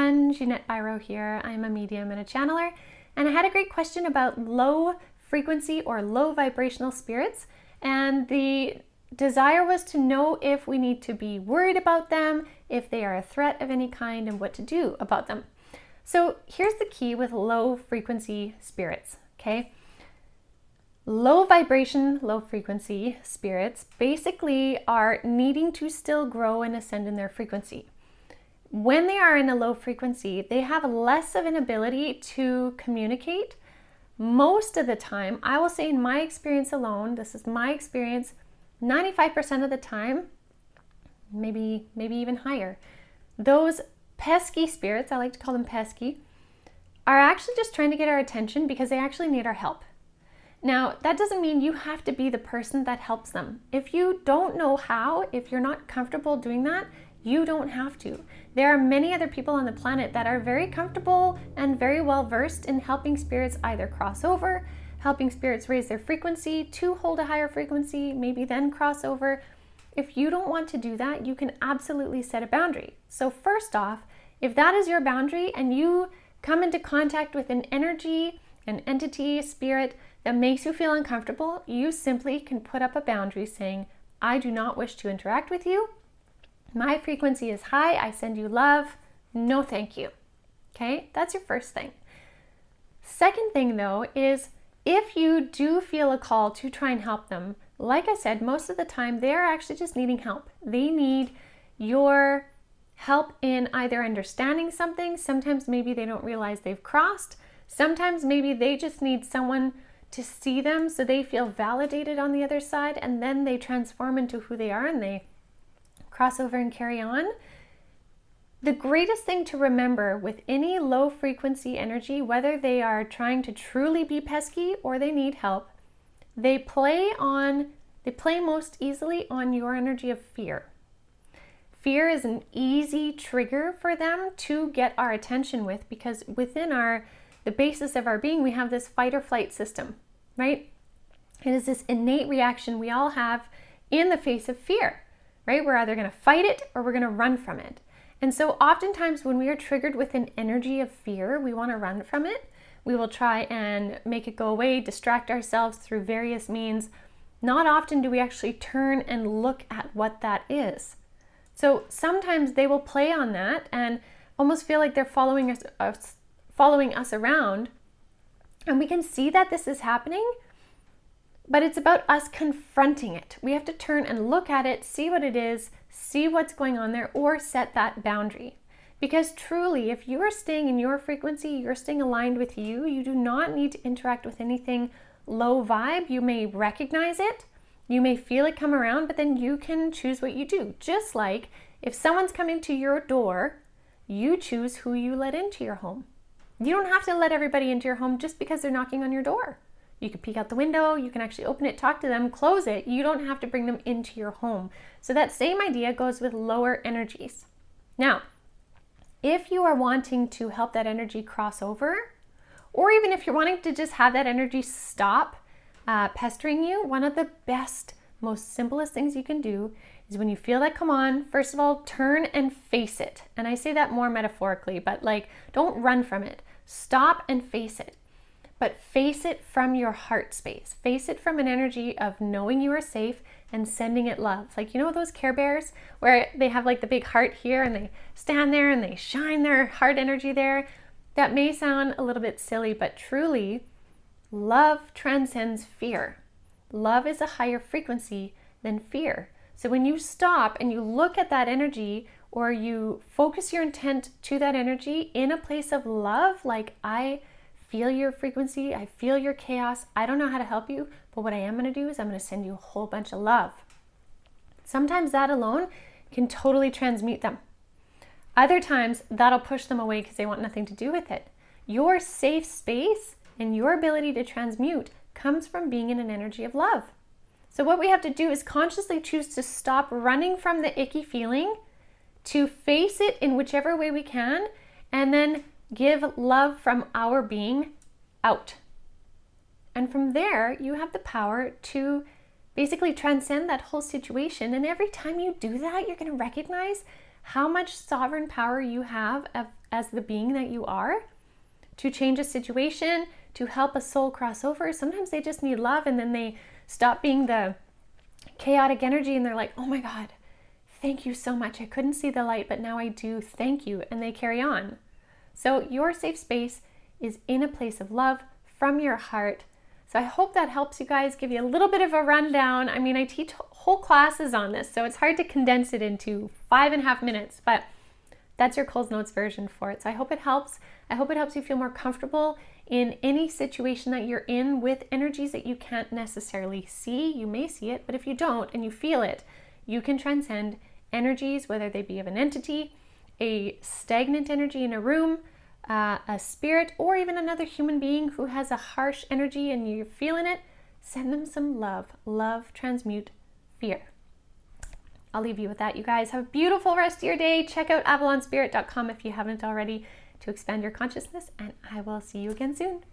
everyone, Ginette Biro here. I'm a medium and a channeler, and I had a great question about low frequency or low vibrational spirits, and the desire was to know if we need to be worried about them, if they are a threat of any kind, and what to do about them. So here's the key with low frequency spirits, okay? Low vibration, low frequency spirits basically are needing to still grow and ascend in their frequency. When they are in a low frequency, they have less of an ability to communicate. Most of the time, I will say in my experience alone, this is my experience, 95% of the time, maybe even higher, those pesky spirits, I like to call them pesky, are actually just trying to get our attention because they actually need our help. Now, that doesn't mean you have to be the person that helps them. If you don't know how, if you're not comfortable doing that, you don't have to. There are many other people on the planet that are very comfortable and very well versed in helping spirits either cross over, helping spirits raise their frequency to hold a higher frequency, maybe then cross over. If you don't want to do that, you can absolutely set a boundary. So first off, if that is your boundary and you come into contact with an energy, an entity, a spirit that makes you feel uncomfortable, you simply can put up a boundary saying, I do not wish to interact with you. My frequency is high. I send you love. No, thank you. Okay, that's your first thing. Second thing though is if you do feel a call to try and help them, like I said, most of the time they're actually just needing help. They need your help in either understanding something. Sometimes maybe they don't realize they've crossed. Sometimes maybe they just need someone to see them so they feel validated on the other side, and then they transform into who they are and they cross over and carry on. The greatest thing to remember with any low frequency energy, whether they are trying to truly be pesky or they need help, they play most easily on your energy of fear. Fear is an easy trigger for them to get our attention with, because within the basis of our being, we have this fight or flight system, right? It is this innate reaction we all have in the face of fear. Right? We're either going to fight it or we're going to run from it. And so oftentimes when we are triggered with an energy of fear, we want to run from it. We will try and make it go away, distract ourselves through various means. Not often do we actually turn and look at what that is. So sometimes they will play on that and almost feel like they're following us around. And we can see that this is happening, but it's about us confronting it. We have to turn and look at it, see what it is, see what's going on there, or set that boundary. Because truly, if you are staying in your frequency, you're staying aligned with you, you do not need to interact with anything low vibe. You may recognize it, you may feel it come around, but then you can choose what you do. Just like if someone's coming to your door, you choose who you let into your home. You don't have to let everybody into your home just because they're knocking on your door. You can peek out the window, you can actually open it, talk to them, close it. You don't have to bring them into your home. So that same idea goes with lower energies. Now, if you are wanting to help that energy cross over, or even if you're wanting to just have that energy stop pestering you, one of the best, most simplest things you can do is when you feel that come on, first of all, turn and face it. And I say that more metaphorically, but don't run from it. Stop and face it. But face it from your heart space. Face it from an energy of knowing you are safe and sending it love. Like, you know those Care Bears where they have the big heart here and they stand there and they shine their heart energy there? That may sound a little bit silly, but truly, love transcends fear. Love is a higher frequency than fear. So when you stop and you look at that energy, or you focus your intent to that energy in a place of love, like I feel your frequency, I feel your chaos, I don't know how to help you, but what I am going to do is I'm going to send you a whole bunch of love. Sometimes that alone can totally transmute them. Other times that'll push them away because they want nothing to do with it. Your safe space and your ability to transmute comes from being in an energy of love. So what we have to do is consciously choose to stop running from the icky feeling, to face it in whichever way we can, and then give love from our being out. And from there, you have the power to basically transcend that whole situation. And every time you do that, you're going to recognize how much sovereign power you have as the being that you are to change a situation, to help a soul cross over. Sometimes they just need love, and then they stop being the chaotic energy and they're like, oh my God, thank you so much. I couldn't see the light, but now I do. Thank you. And they carry on. So your safe space is in a place of love from your heart. So I hope that helps you guys, give you a little bit of a rundown. I mean, I teach whole classes on this, so it's hard to condense it into 5.5 minutes, but that's your Coles Notes version for it. So I hope it helps. I hope it helps you feel more comfortable in any situation that you're in with energies that you can't necessarily see. You may see it, but if you don't and you feel it, you can transcend energies, whether they be of an entity, a stagnant energy in a room, a spirit, or even another human being who has a harsh energy and you're feeling it. Send them some love. Love transmute fear. I'll leave you with that, you guys. Have a beautiful rest of your day. Check out avalonspirit.com if you haven't already to expand your consciousness, and I will see you again soon.